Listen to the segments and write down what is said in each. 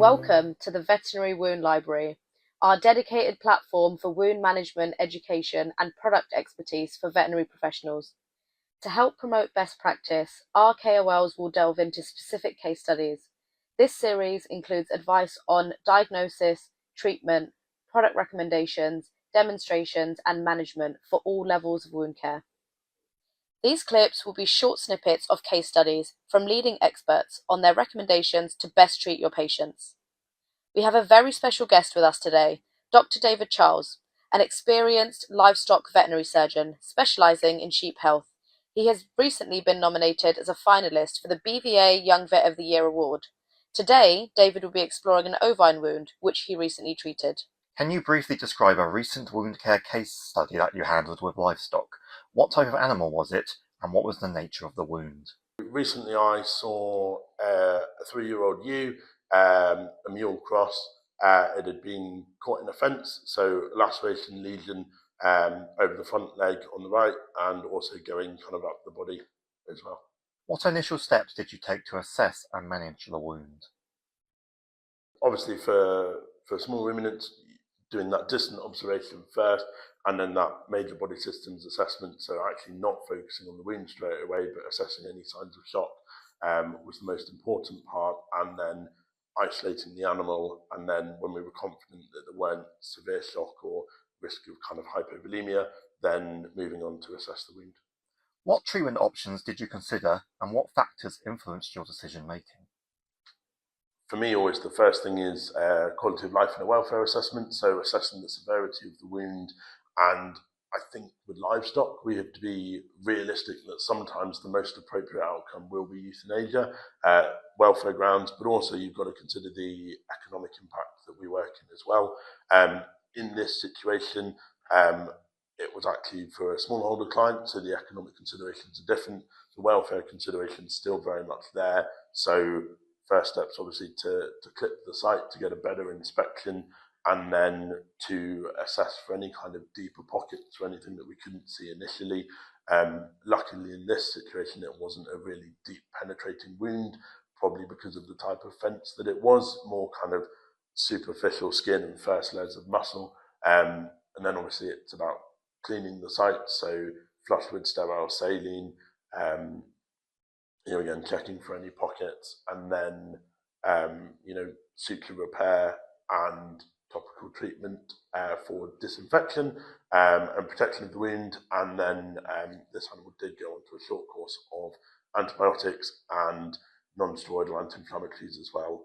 Welcome to the Veterinary Wound Library, our dedicated platform for wound management, education, and product expertise for veterinary professionals. To help promote best practice, our KOLs will delve into specific case studies. This series includes advice on diagnosis, treatment, product recommendations, demonstrations, and management for all levels of wound care. These clips will be short snippets of case studies from leading experts on their recommendations to best treat your patients. We have a very special guest with us today, Dr. David Charles, an experienced livestock veterinary surgeon specializing in sheep health. He has recently been nominated as a finalist for the BVA Young Vet of the Year award. Today, David will be exploring an ovine wound, which he recently treated. Can you briefly describe a recent wound care case study that you handled with livestock? What type of animal was it, and what was the nature of the wound? Recently I saw a 3-year-old ewe, a mule cross. It had been caught in a fence, so laceration lesion over the front leg on the right, and also going kind of up the body as well. What initial steps did you take to assess and manage the wound? Obviously for small ruminants, doing that distant observation first, and then that major body systems assessment, so actually not focusing on the wound straight away, but assessing any signs of shock was the most important part, and then isolating the animal, and then when we were confident that there weren't severe shock or risk of kind of hypovolemia, then moving on to assess the wound. What treatment options did you consider, and what factors influenced your decision making? For me, always the first thing is quality of life and a welfare assessment, so assessing the severity of the wound. And I think with livestock, we have to be realistic that sometimes the most appropriate outcome will be euthanasia, welfare grounds, but also you've got to consider the economic impact that we work in as well. In this situation, it was actually for a smallholder client, so the economic considerations are different. The welfare considerations still very much there. So first steps obviously to clip the site to get a better inspection, and then to assess for any kind of deeper pockets or anything that we couldn't see initially. Luckily in this situation it wasn't a really deep penetrating wound, probably because of the type of fence that it was, more kind of superficial skin and first layers of muscle. And then obviously it's about cleaning the site, so flush with sterile saline, again, checking for any pockets, and then, suture repair and topical treatment for disinfection and protection of the wound. And then this animal did go onto a short course of antibiotics and non-steroidal anti-inflammatories as well.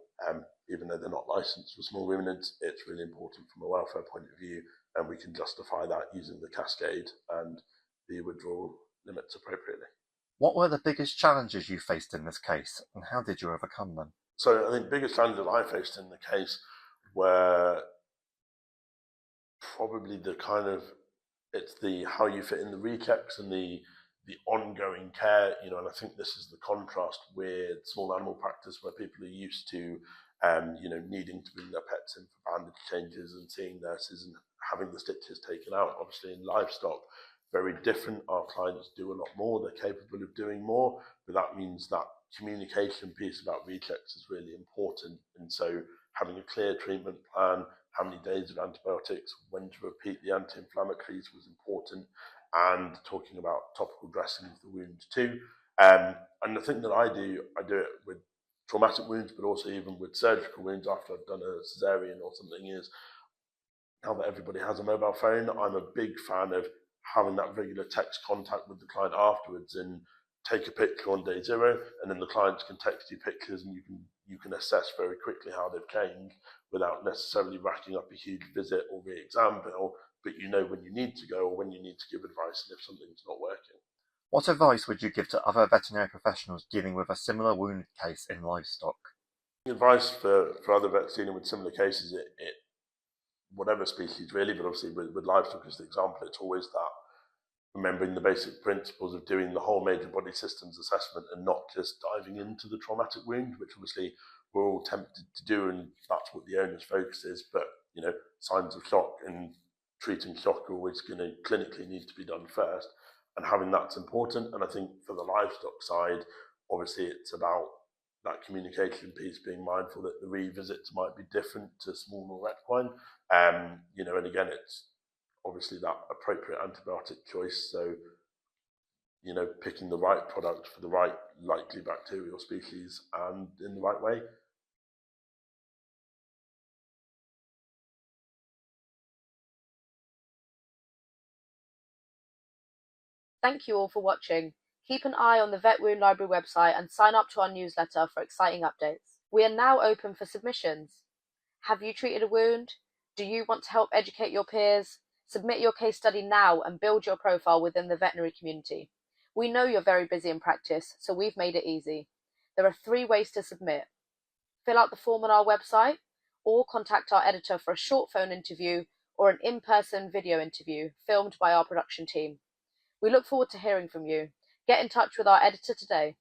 Even though they're not licensed for small ruminants, it's really important from a welfare point of view, and we can justify that using the cascade and the withdrawal limits appropriately. What were the biggest challenges you faced in this case, and how did you overcome them? So I think the biggest challenges I faced in the case were probably it's the how you fit in the rechecks and the ongoing care, and I think this is the contrast with small animal practice, where people are used to needing to bring their pets in for bandage changes and seeing nurses and having the stitches taken out. Obviously in livestock, very different. Our clients do a lot more, they're capable of doing more, but that means that communication piece about rechecks is really important. And so having a clear treatment plan, how many days of antibiotics, when to repeat the anti-inflammatories was important, and talking about topical dressing of the wound too. And the thing that I do it with traumatic wounds, but also even with surgical wounds after I've done a cesarean or something, is now that everybody has a mobile phone, I'm a big fan of having that regular text contact with the client afterwards, and take a picture on day 0, and then the clients can text you pictures, and you can assess very quickly how they've changed without necessarily racking up a huge visit or re-exam bill, but you know when you need to go or when you need to give advice and if something's not working. What advice would you give to other veterinary professionals dealing with a similar wound case in livestock? Advice for other vets dealing with similar cases, it whatever species really, but obviously with livestock as the example, it's always that remembering the basic principles of doing the whole major body systems assessment and not just diving into the traumatic wound, which obviously we're all tempted to do, and that's what the owner's focus is. But signs of shock and treating shock are always going to clinically need to be done first, and having that's important. And I think for the livestock side, obviously it's about that communication piece, being mindful that the revisits might be different to small or equine. You know, and again, it's obviously that appropriate antibiotic choice. So, you know, picking the right product for the right likely bacterial species and in the right way. Thank you all for watching. Keep an eye on the Vet Wound Library website and sign up to our newsletter for exciting updates. We are now open for submissions. Have you treated a wound? Do you want to help educate your peers? Submit your case study now and build your profile within the veterinary community. We know you're very busy in practice, so we've made it easy. There are 3 ways to submit. Fill out the form on our website, or contact our editor for a short phone interview or an in-person video interview filmed by our production team. We look forward to hearing from you. Get in touch with our editor today.